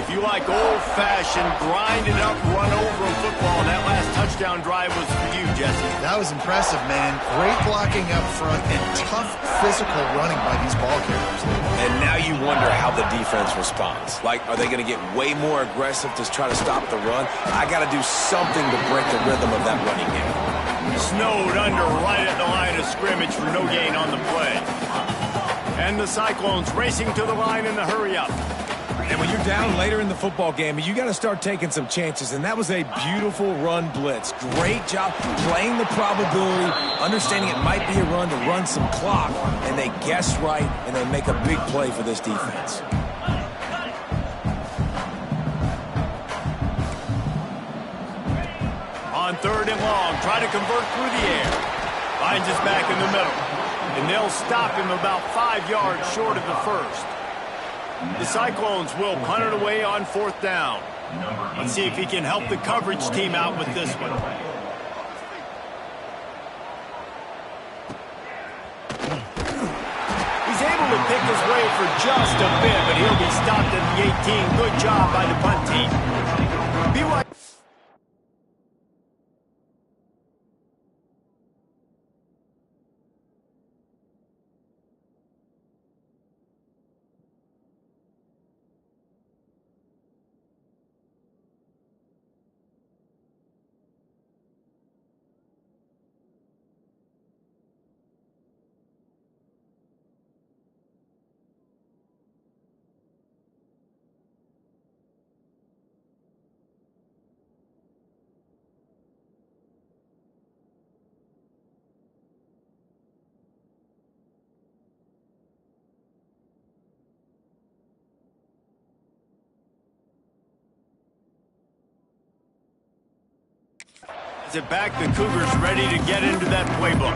If you like old-fashioned, grinded-up, run-over football, that last touchdown drive was for you, Jesse. That was impressive, man. Great blocking up front and tough physical running by these ball carriers. And now you wonder how the defense responds. Like, are they going to get way more aggressive to try to stop the run? I got to do something to break the rhythm of that running game. Snowed under right at the line of scrimmage for no gain on the play. And the Cyclones racing to the line in the hurry-up. And when you're down later in the football game, you got to start taking some chances. And that was a beautiful run blitz. Great job playing the probability, understanding it might be a run to run some clock. And they guess right, and they make a big play for this defense. On 3rd and long, try to convert through the air. Finds his back in the middle. And they'll stop him about 5 yards short of the first. The Cyclones will punt it away on 4th down. Let's see if he can help the coverage team out with this one. He's able to pick his way for just a bit, but he'll be stopped at the 18. Good job by the punt team. BYU. It back, the Cougars ready to get into that playbook.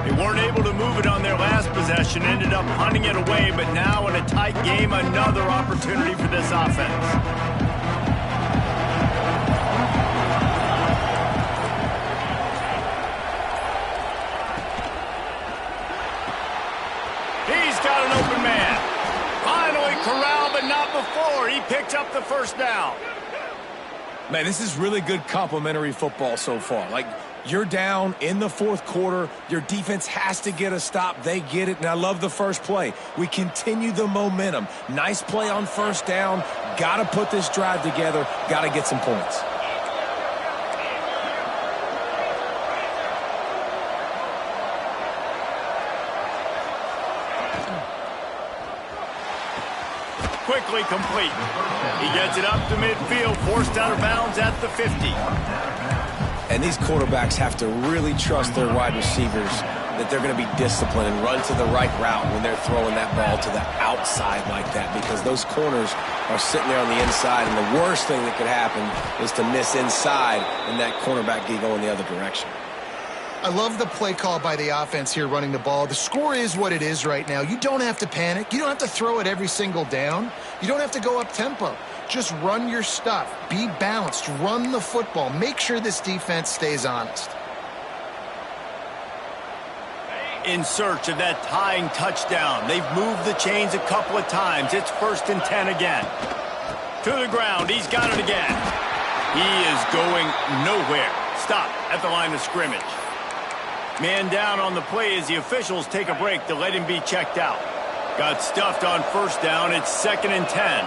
They weren't able to move it on their last possession, ended up punting it away, but now in a tight game, another opportunity for this offense. He's got an open man. Finally corralled, but not before. He picked up the first down. Man, this is really good complimentary football so far. Like, You're down in the fourth quarter. Your defense has to get a stop. They get it, and I love the first play. We continue the momentum. Nice play on first down. Got to put this drive together. Got to get some points. Quickly complete. He gets it up to midfield, forced out of bounds at the 50. And these quarterbacks have to really trust their wide receivers that they're going to be disciplined and run to the right route when they're throwing that ball to the outside like that, because those corners are sitting there on the inside, and the worst thing that could happen is to miss inside and that cornerback get going the other direction. I love the play call by the offense here running the ball. The score is what it is right now. You don't have to panic. You don't have to throw it every single down. You don't have to go up tempo. Just run your stuff. Be balanced. Run the football. Make sure this defense stays honest. In search of that tying touchdown. They've moved the chains a couple of times. It's 1st and 10 again. To the ground. He's got it again. He is going nowhere. Stop at the line of scrimmage. Man down on the play as the officials take a break to let him be checked out. Got stuffed on first down. It's 2nd and 10.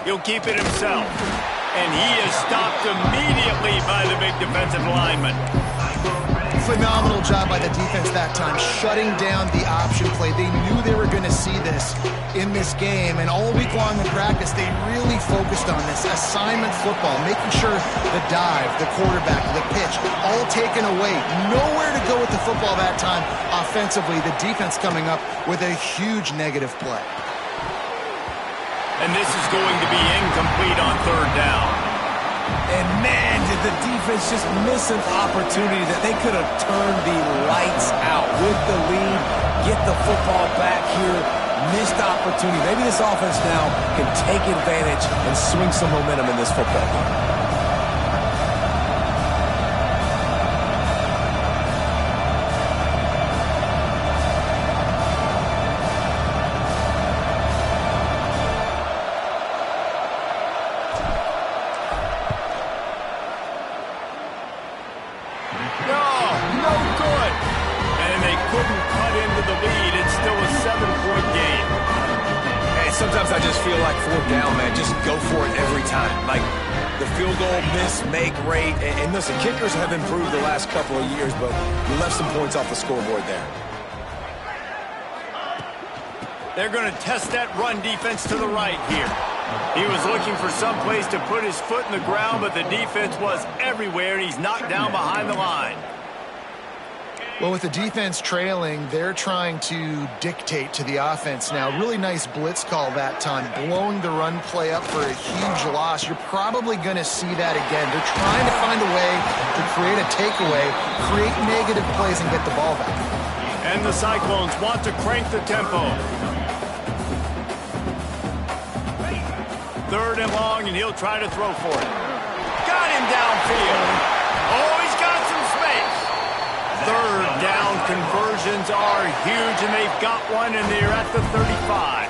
He'll keep it himself. And he is stopped immediately by the big defensive lineman. Phenomenal job by the defense that time, shutting down the option play. They knew they were going to see this in this game, and all week long in practice, they really focused on this assignment football, making sure the dive, the quarterback, the pitch, all taken away. Nowhere to go with the football that time offensively. The defense coming up with a huge negative play. And this is going to be incomplete on 3rd down. And man, did the defense just miss an opportunity that they could have turned the lights out with the lead, get the football back here. Missed opportunity. Maybe this offense now can take advantage and swing some momentum in this football game. Sometimes I just feel like 4th down, man, just go for it every time. Like the field goal miss, make rate. And listen, kickers have improved the last couple of years, but you left some points off the scoreboard there. They're going to test that run defense to the right here. He was looking for some place to put his foot in the ground, but the defense was everywhere, and he's knocked down behind the line. Well, with the defense trailing, they're trying to dictate to the offense now. Really nice blitz call that time, blowing the run play up for a huge loss. You're probably going to see that again. They're trying to find a way to create a takeaway, create negative plays, and get the ball back. And the Cyclones want to crank the tempo. 3rd and long, and he'll try to throw for it. Got him downfield. Oh, he's got some space. 3rd down conversions are huge, and they've got one, and they're at the 35.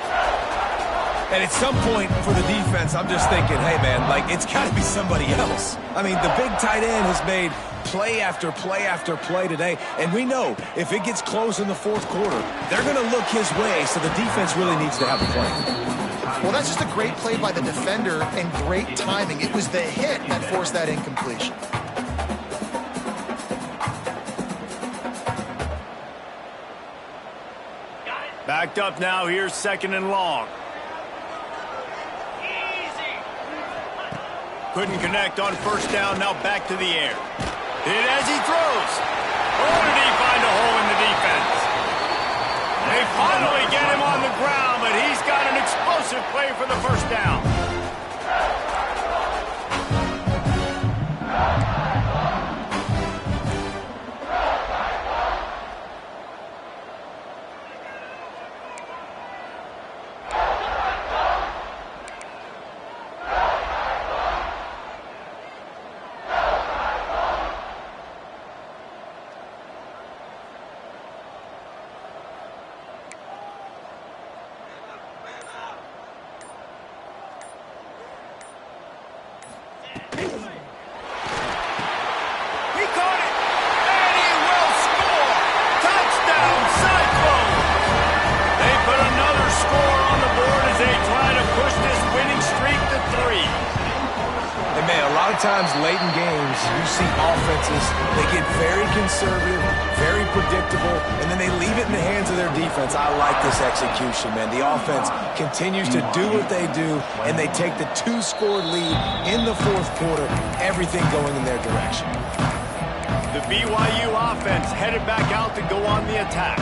And at some point for the defense, I'm just thinking, hey, man, like, it's got to be somebody else. I mean, the big tight end has made play after play after play today, and we know if it gets close in the 4th quarter, they're going to look his way, so the defense really needs to have a plan. Well, that's just a great play by the defender and great timing. It was the hit that forced that incompletion. Backed up now. Here's 2nd and long. Couldn't connect on first down. Now back to the air. Hit as he throws. Oh, did he find a hole in the defense? They finally get him on the ground, but he's got an explosive play for the first down. of times late in games, you see offenses, they get very conservative, very predictable, and then they leave it in the hands of their defense. I like this execution, man. The offense continues to do what they do, and they take the 2-score lead in the fourth quarter, everything going in their direction. The BYU offense headed back out to go on the attack.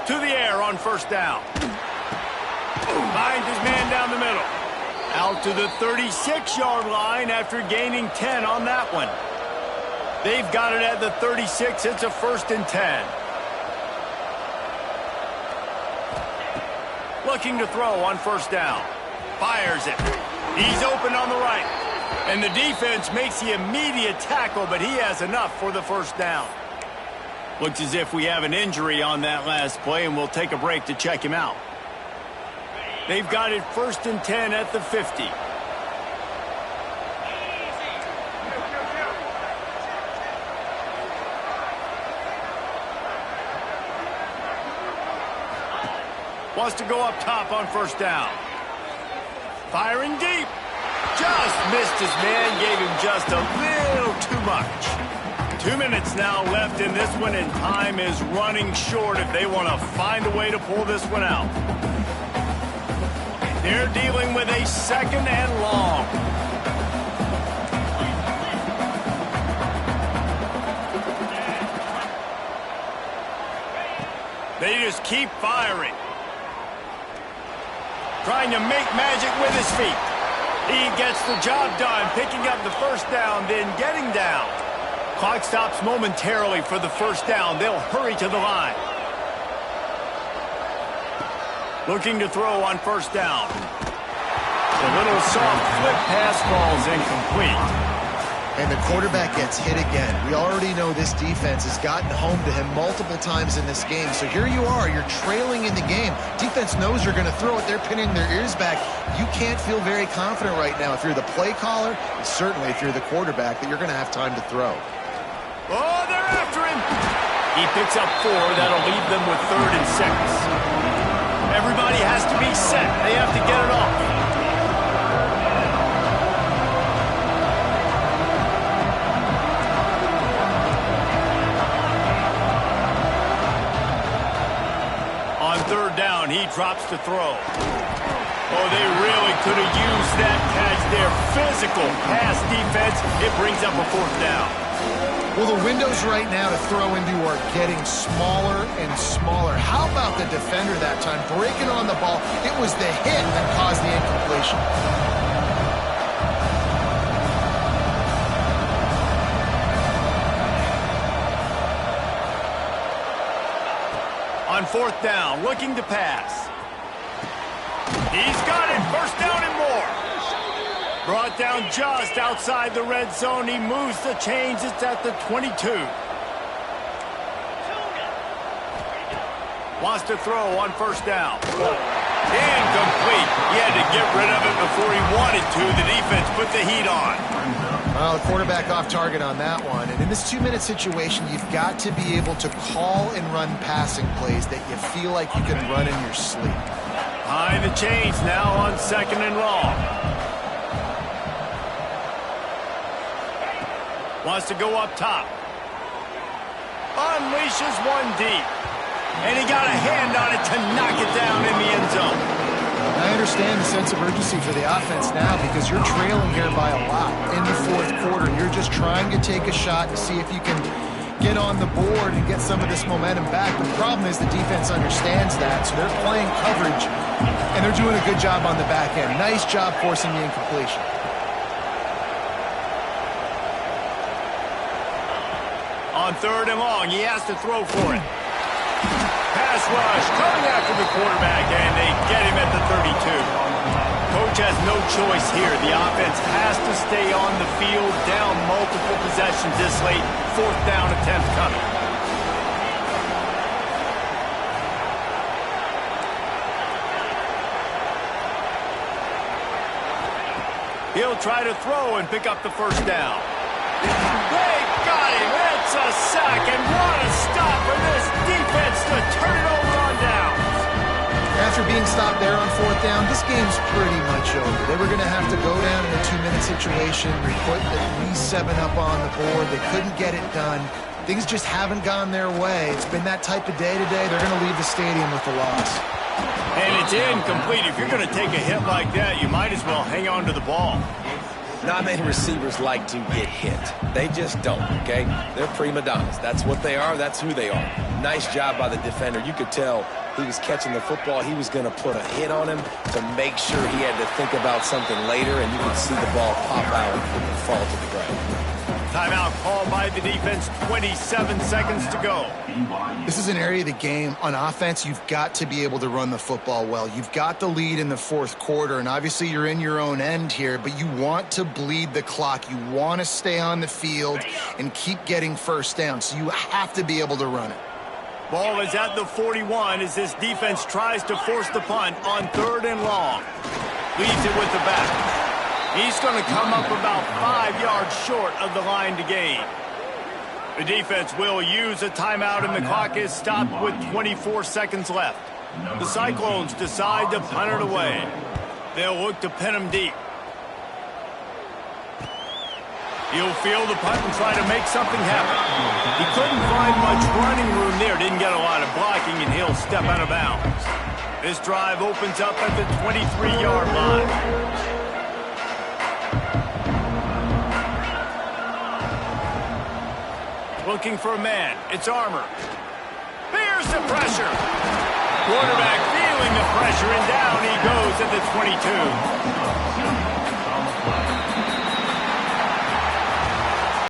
To the air on first down. Finds his man down the middle. Out to the 36-yard line after gaining 10 on that one. They've got it at the 36. It's a 1st and 10. Looking to throw on first down. Fires it. He's open on the right. And the defense makes the immediate tackle, but he has enough for the first down. Looks as if we have an injury on that last play, and we'll take a break to check him out. They've got it 1st and 10 at the 50. Wants to go up top on first down. Firing deep. Just missed his man, gave him just a little too much. 2 minutes now left in this one, and time is running short if they want to find a way to pull this one out. They're dealing with a 2nd and long. They just keep firing. Trying to make magic with his feet. He gets the job done, picking up the first down, then getting down. Clock stops momentarily for the first down. They'll hurry to the line. Looking to throw on first down. The little soft flip pass falls incomplete. And the quarterback gets hit again. We already know this defense has gotten home to him multiple times in this game. So here you are, you're trailing in the game. Defense knows you're going to throw it. They're pinning their ears back. You can't feel very confident right now if you're the play caller, and certainly if you're the quarterback, that you're going to have time to throw. Oh, they're after him. He picks up 4. That'll leave them with 3rd and 6. Everybody has to be set. They have to get it off. On 3rd down, he drops to throw. Oh, they really could have used that catch there. Physical pass defense. It brings up a 4th down. Well, the windows right now to throw into are getting smaller and smaller. How about the defender that time breaking on the ball? It was the hit that caused the incompletion. On 4th down, looking to pass. He's got it. 1st down and more. Brought down just outside the red zone. He moves the chains. It's at the 22. Wants to throw on 1st down. Incomplete. He had to get rid of it before he wanted to. The defense put the heat on. Well, the quarterback off target on that one. And in this 2-minute situation, you've got to be able to call and run passing plays that you feel like you can run in your sleep. Behind the chains now on 2nd and long. Wants to go up top. Unleashes one deep. And he got a hand on it to knock it down in the end zone. I understand the sense of urgency for the offense now because you're trailing here by a lot in the 4th quarter. You're just trying to take a shot to see if you can get on the board and get some of this momentum back. The problem is the defense understands that, so they're playing coverage, and they're doing a good job on the back end. Nice job forcing the incompletion. On 3rd and long, he has to throw for it. Pass rush coming after the quarterback, and they get him at the 32. Coach has no choice here. The offense has to stay on the field, down multiple possessions this late. 4th down attempt coming. He'll try to throw and pick up the 1st down. They got him. That's a sack, and what a stop for this defense to turn it over on downs. After being stopped there on fourth down, this game's pretty much over. They were going to have to go down in a 2-minute situation, put at least 7 up on the board. They couldn't get it done. Things just haven't gone their way. It's been that type of day today. They're going to leave the stadium with the loss. And it's incomplete. If you're going to take a hit like that, you might as well hang on to the ball. Not many receivers like to get hit. They just don't, okay? They're prima donnas. That's what they are. That's who they are. Nice job by the defender. You could tell he was catching the football. He was going to put a hit on him to make sure he had to think about something later, and you could see the ball pop out and fall to the ground. Timeout called by the defense, 27 seconds to go. This is an area of the game. On offense, you've got to be able to run the football well. You've got the lead in the fourth quarter, and obviously you're in your own end here, but you want to bleed the clock. You want to stay on the field and keep getting first down, so you have to be able to run it. Ball is at the 41 as this defense tries to force the punt on 3rd and long. Leads it with the back. He's going to come up about 5 yards short of the line to gain. The defense will use a timeout, and the clock is stopped with 24 seconds left. The Cyclones decide to punt it away. They'll look to pin him deep. He'll field the punt and try to make something happen. He couldn't find much running room there, didn't get a lot of blocking, and he'll step out of bounds. This drive opens up at the 23-yard line. Looking for a man. It's Armour. There's the pressure. Quarterback feeling the pressure, and down he goes at the 22.